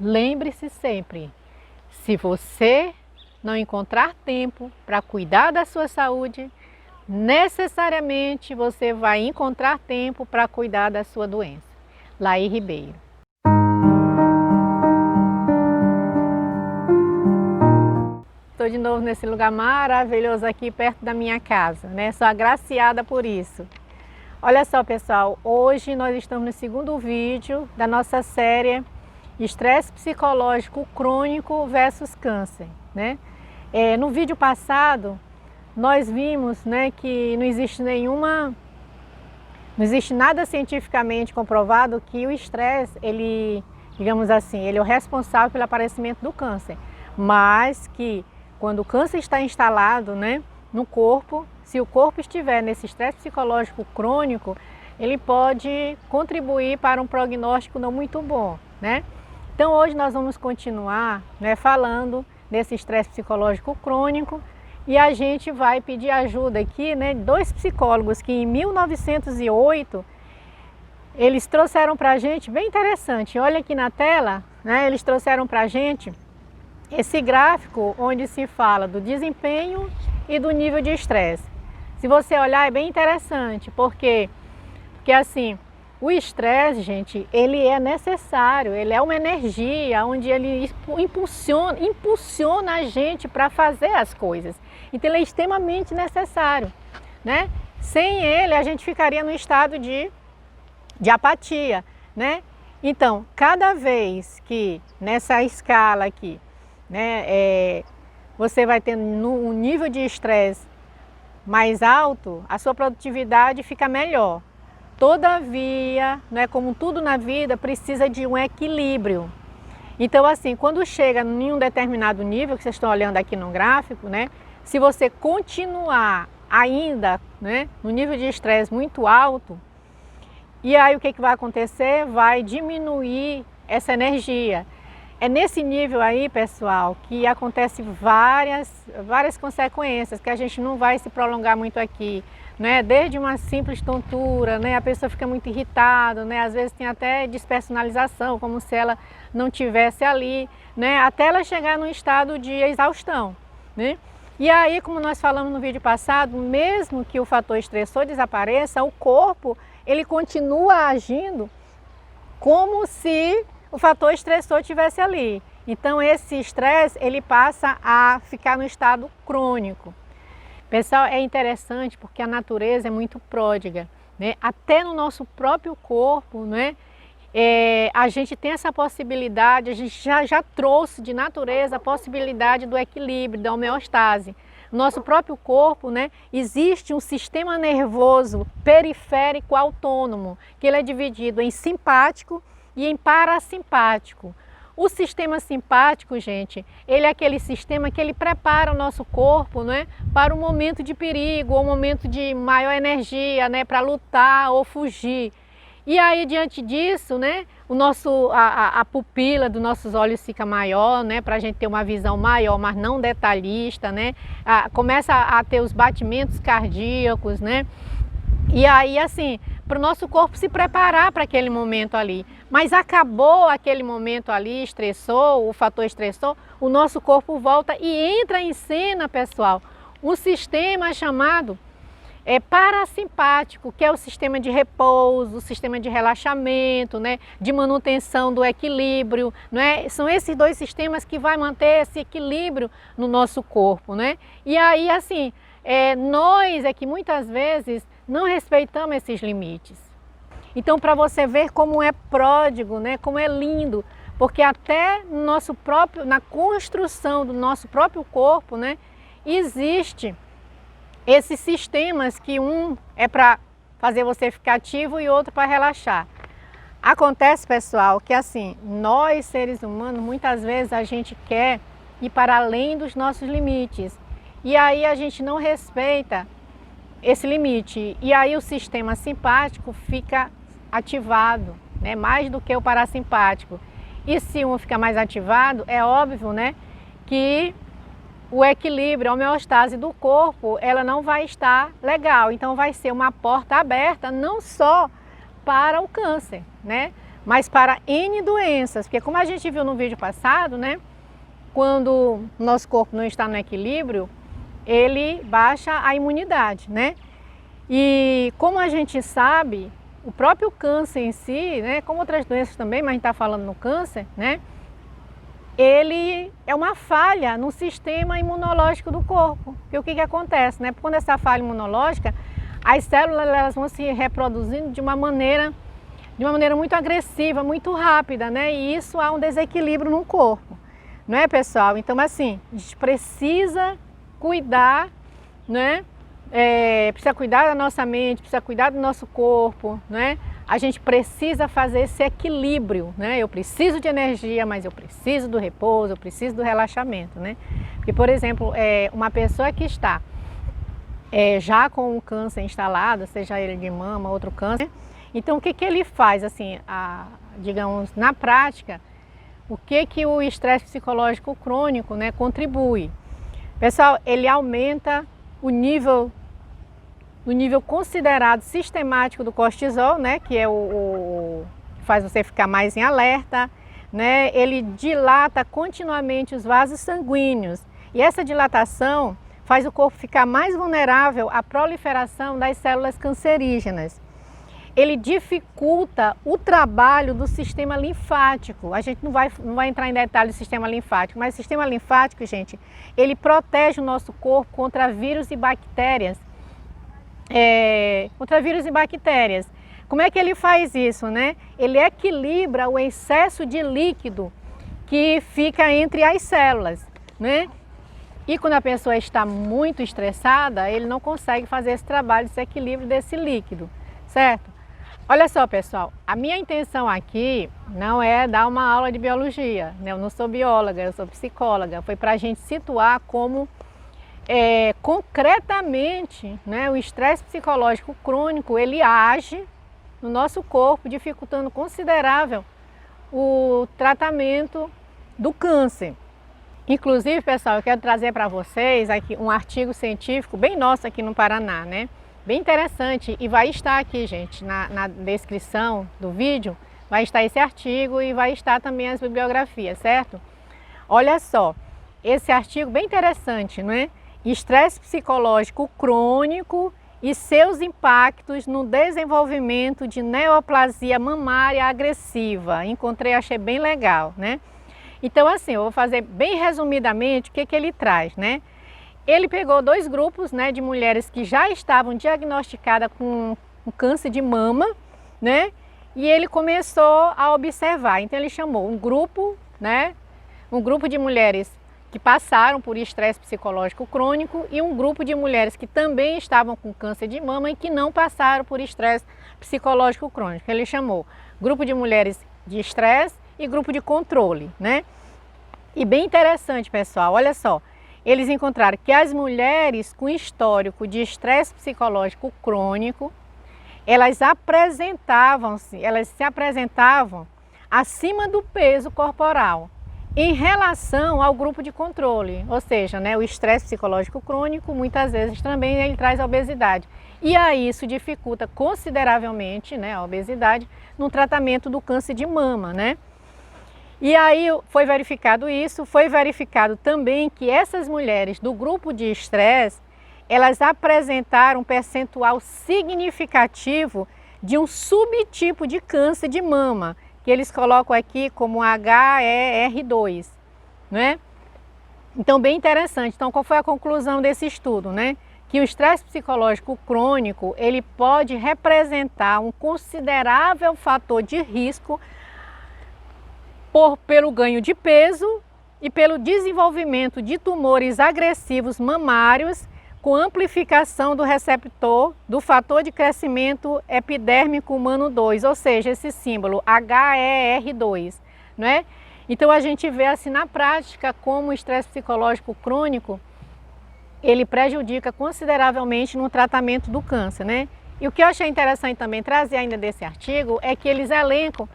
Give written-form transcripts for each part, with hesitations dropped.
lembre-se sempre, se você não encontrar tempo para cuidar da sua saúde, necessariamente você vai encontrar tempo para cuidar da sua doença. Laí Ribeiro. Estou de novo nesse lugar maravilhoso aqui perto da minha casa, né? Sou agraciada por isso. Olha só, pessoal, hoje nós estamos no segundo vídeo da nossa série Estresse Psicológico Crônico versus Câncer, né? No vídeo passado, nós vimos, né, que não existe nada cientificamente comprovado que o estresse, digamos assim, ele é o responsável pelo aparecimento do câncer, mas que quando o câncer está instalado, né, no corpo, se o corpo estiver nesse estresse psicológico crônico, ele pode contribuir para um prognóstico não muito bom, né? Então hoje nós vamos continuar, né, falando desse estresse psicológico crônico e a gente vai pedir ajuda aqui, né, de dois psicólogos que em 1908 eles trouxeram para a gente, bem interessante, olha aqui na tela, né, eles trouxeram para a gente esse gráfico onde se fala do desempenho e do nível de estresse. Se você olhar é bem interessante, porque assim, o estresse, gente, ele é necessário, ele é uma energia onde ele impulsiona a gente para fazer as coisas. Então ele é extremamente necessário, né? Sem ele a gente ficaria no estado de apatia, né? Então, cada vez que nessa escala aqui, né, você vai tendo um nível de estresse mais alto, a sua produtividade fica melhor. Todavia, né, como tudo na vida, precisa de um equilíbrio. Então, assim, quando chega em um determinado nível, que vocês estão olhando aqui no gráfico, né, se você continuar ainda, né, no nível de estresse muito alto, e aí o que vai acontecer? Vai diminuir essa energia. É nesse nível aí, pessoal, que acontece várias consequências, que a gente não vai se prolongar muito aqui, né? Desde uma simples tontura, né? A pessoa fica muito irritada, né? Às vezes tem até despersonalização, como se ela não tivesse ali, né? Até ela chegar num estado de exaustão, né? E aí, como nós falamos no vídeo passado, mesmo que o fator estressor desapareça, o corpo, ele continua agindo como se o fator estressor estivesse ali. Então esse estresse, ele passa a ficar no estado crônico. Pessoal, é interessante porque a natureza é muito pródiga, né? Até no nosso próprio corpo, né? A gente tem essa possibilidade, a gente já trouxe de natureza a possibilidade do equilíbrio, da homeostase. No nosso próprio corpo, né, existe um sistema nervoso periférico autônomo, que ele é dividido em simpático e em parasimpático. O sistema simpático, gente, ele é aquele sistema que ele prepara o nosso corpo, né, para um momento de perigo, ou um momento de maior energia, né, para lutar ou fugir. E aí, diante disso, né, a pupila dos nossos olhos fica maior, né, para a gente ter uma visão maior, mas não detalhista, né, começa a ter os batimentos cardíacos, né, e aí, assim, para o nosso corpo se preparar para aquele momento ali. Mas acabou aquele momento ali, estressou, o fator estressor, o nosso corpo volta e entra em cena, pessoal, um sistema chamado parasimpático, que é o sistema de repouso, o sistema de relaxamento, né, de manutenção do equilíbrio, né? São esses dois sistemas que vai manter esse equilíbrio no nosso corpo, né? E aí, assim, nós é que muitas vezes não respeitamos esses limites. Então, para você ver como é pródigo, né, como é lindo, porque até no nosso próprio, na construção do nosso próprio corpo, né, existe esses sistemas que um é para fazer você ficar ativo e outro para relaxar. Acontece, pessoal, que assim, nós seres humanos, muitas vezes a gente quer ir para além dos nossos limites. E aí a gente não respeita esse limite. E aí o sistema simpático fica ativado, né? Mais do que o parasimpático. E se um fica mais ativado, é óbvio, né, que o equilíbrio, a homeostase do corpo, ela não vai estar legal. Então vai ser uma porta aberta não só para o câncer, né, mas para N doenças, porque como a gente viu no vídeo passado, né, quando o nosso corpo não está no equilíbrio, ele baixa a imunidade, né? E como a gente sabe, o próprio câncer em si, né, como outras doenças também, mas a gente está falando no câncer, né, ele é uma falha no sistema imunológico do corpo. E o que acontece, né? Quando essa falha imunológica, as células elas vão se reproduzindo de uma maneira muito agressiva, muito rápida, né? E isso há um desequilíbrio no corpo, não é, pessoal? Então, assim, a gente precisa cuidar, né? Precisa cuidar da nossa mente, precisa cuidar do nosso corpo, né? A gente precisa fazer esse equilíbrio, né? Eu preciso de energia, mas eu preciso do repouso, eu preciso do relaxamento, né? Porque, por exemplo, uma pessoa que está já com o câncer instalado, seja ele de mama, outro câncer, então o que ele faz, assim, digamos, na prática, o que o estresse psicológico crônico, né, contribui? Pessoal, ele aumenta o nível considerado sistemático do cortisol, né, que é o que faz você ficar mais em alerta, né? Ele dilata continuamente os vasos sanguíneos e essa dilatação faz o corpo ficar mais vulnerável à proliferação das células cancerígenas. Ele dificulta o trabalho do sistema linfático. A gente não vai entrar em detalhes do sistema linfático, mas o sistema linfático, gente, ele protege o nosso corpo contra vírus e bactérias. Como é que ele faz isso, né? Ele equilibra o excesso de líquido que fica entre as células, né? E quando a pessoa está muito estressada, ele não consegue fazer esse trabalho, esse equilíbrio desse líquido, certo? Olha só, pessoal, a minha intenção aqui não é dar uma aula de biologia, né? Eu não sou bióloga, eu sou psicóloga. Foi para a gente situar como concretamente, né, o estresse psicológico crônico, ele age no nosso corpo, dificultando considerável o tratamento do câncer. Inclusive, pessoal, eu quero trazer para vocês aqui um artigo científico bem nosso aqui no Paraná, né? Bem interessante, e vai estar aqui, gente, na descrição do vídeo, vai estar esse artigo e vai estar também as bibliografias, certo? Olha só, esse artigo bem interessante, não é? Estresse psicológico crônico e seus impactos no desenvolvimento de neoplasia mamária agressiva. Achei bem legal, né? Então, assim, eu vou fazer bem resumidamente o que ele traz, né? Ele pegou 2 grupos, né, de mulheres que já estavam diagnosticadas com câncer de mama, né? E ele começou a observar. Então, ele chamou um grupo, né? Um grupo de mulheres que passaram por estresse psicológico crônico e um grupo de mulheres que também estavam com câncer de mama e que não passaram por estresse psicológico crônico. Ele chamou grupo de mulheres de estresse e grupo de controle, né? E bem interessante, pessoal, olha só, eles encontraram que as mulheres com histórico de estresse psicológico crônico, elas se apresentavam acima do peso corporal em relação ao grupo de controle, ou seja, né, o estresse psicológico crônico muitas vezes também ele traz a obesidade. E aí isso dificulta consideravelmente, né, a obesidade no tratamento do câncer de mama, né? E aí foi verificado isso, foi verificado também que essas mulheres do grupo de estresse, elas apresentaram um percentual significativo de um subtipo de câncer de mama, que eles colocam aqui como HER2, né? Então, bem interessante. Então, qual foi a conclusão desse estudo, né? Que o estresse psicológico crônico, ele pode representar um considerável fator de risco pelo ganho de peso e pelo desenvolvimento de tumores agressivos mamários com amplificação do receptor do fator de crescimento epidérmico humano 2, ou seja, esse símbolo HER2, não é? Então a gente vê assim na prática como o estresse psicológico crônico ele prejudica consideravelmente no tratamento do câncer, né? E o que eu achei interessante também trazer ainda desse artigo é que eles elencam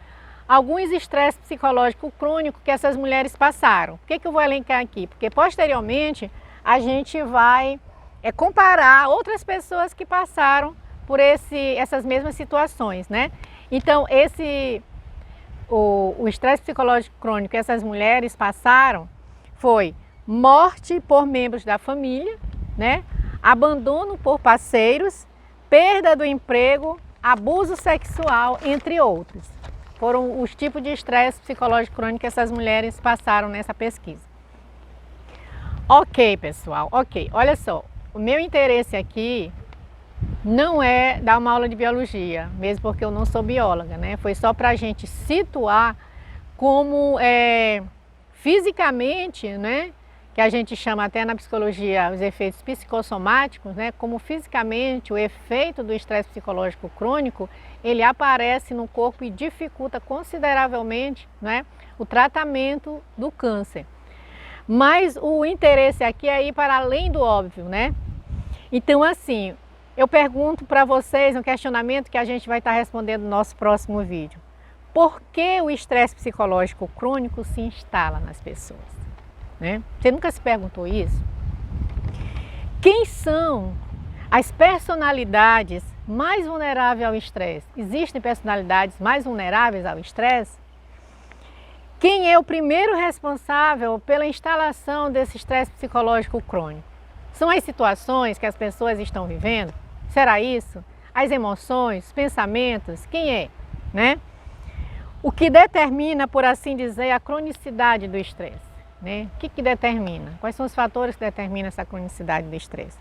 alguns estresses psicológicos crônicos que essas mulheres passaram. Por que eu vou elencar aqui? Porque posteriormente a gente vai comparar outras pessoas que passaram por essas mesmas situações, né? Então o estresse psicológico crônico que essas mulheres passaram foi morte por membros da família, né? Abandono por parceiros, perda do emprego, abuso sexual, entre outros. Foram os tipos de estresse psicológico crônico que essas mulheres passaram nessa pesquisa. Ok, pessoal, ok. Olha só, o meu interesse aqui não é dar uma aula de biologia, mesmo porque eu não sou bióloga, né? Foi só para a gente situar como fisicamente, né? Que a gente chama até na psicologia os efeitos psicossomáticos, né? Como fisicamente o efeito do estresse psicológico crônico, ele aparece no corpo e dificulta consideravelmente, né? O tratamento do câncer. Mas o interesse aqui é ir para além do óbvio, né? Então, assim, eu pergunto para vocês um questionamento que a gente vai estar respondendo no nosso próximo vídeo. Por que o estresse psicológico crônico se instala nas pessoas? Né? Você nunca se perguntou isso? Quem são as personalidades mais vulneráveis ao estresse? Existem personalidades mais vulneráveis ao estresse? Quem é o primeiro responsável pela instalação desse estresse psicológico crônico? São as situações que as pessoas estão vivendo? Será isso? As emoções, os pensamentos? Quem é? Né? O que determina, por assim dizer, a cronicidade do estresse? Né? O que determina? Quais são os fatores que determinam essa cronicidade do estresse?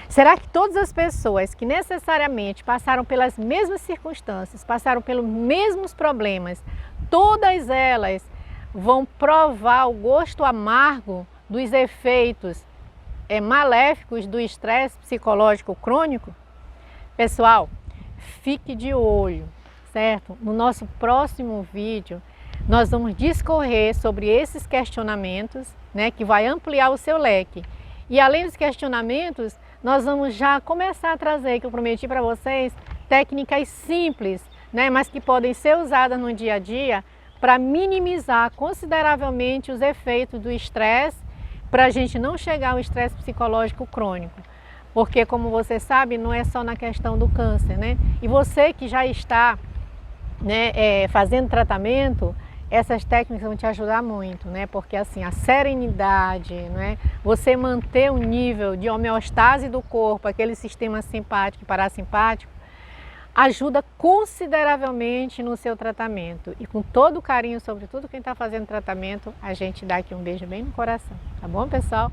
Será que todas as pessoas que necessariamente passaram pelas mesmas circunstâncias, passaram pelos mesmos problemas, todas elas vão provar o gosto amargo dos efeitos maléficos do estresse psicológico crônico? Pessoal, fique de olho, certo? No nosso próximo vídeo, nós vamos discorrer sobre esses questionamentos, né, que vai ampliar o seu leque. E além dos questionamentos, nós vamos já começar a trazer, que eu prometi para vocês, técnicas simples, né, mas que podem ser usadas no dia a dia para minimizar consideravelmente os efeitos do estresse, para a gente não chegar ao estresse psicológico crônico. Porque, como você sabe, não é só na questão do câncer, né? E você que já está, né, fazendo tratamento, essas técnicas vão te ajudar muito, né? Porque assim, a serenidade, né? Você manter um nível de homeostase do corpo, aquele sistema simpático e parasimpático, ajuda consideravelmente no seu tratamento. E com todo o carinho, sobretudo quem está fazendo tratamento, a gente dá aqui um beijo bem no coração. Tá bom, pessoal?